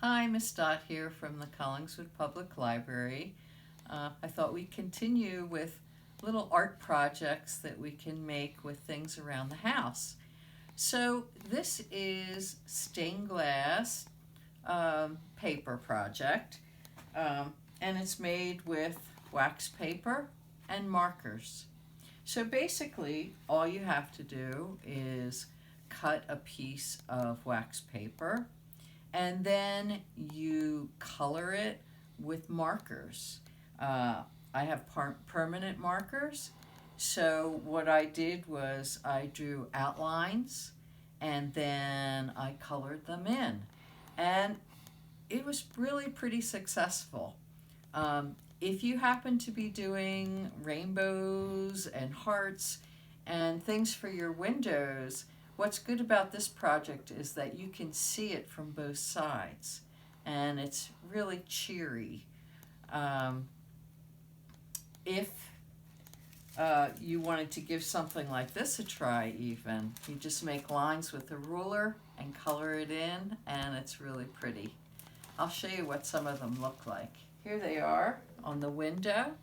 Hi, Miss Dot here from the Collingswood Public Library. I thought we'd continue with little art projects that we can make with things around the house. So this is stained glass paper project, and it's made with wax paper and markers. So basically, all you have to do is cut a piece of wax paper and then you color it with markers. I have permanent markers, so what I did was I drew outlines and then I colored them in, and it was really pretty successful. If you happen to be doing rainbows and hearts and things for your windows, what's good about this project is that you can see it from both sides, and it's really cheery. If you wanted to give something like this a try, even, you just make lines with a ruler and color it in, and it's really pretty. I'll show you what some of them look like. Here they are on the window.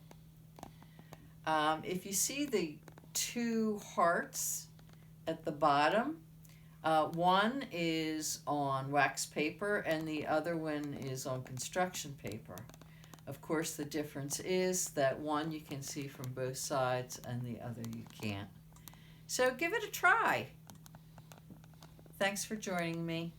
If you see the two hearts at the bottom, one is on wax paper and the other one is on construction paper. Of course, the difference is that one you can see from both sides and the other you can't. So give it a try. Thanks for joining me.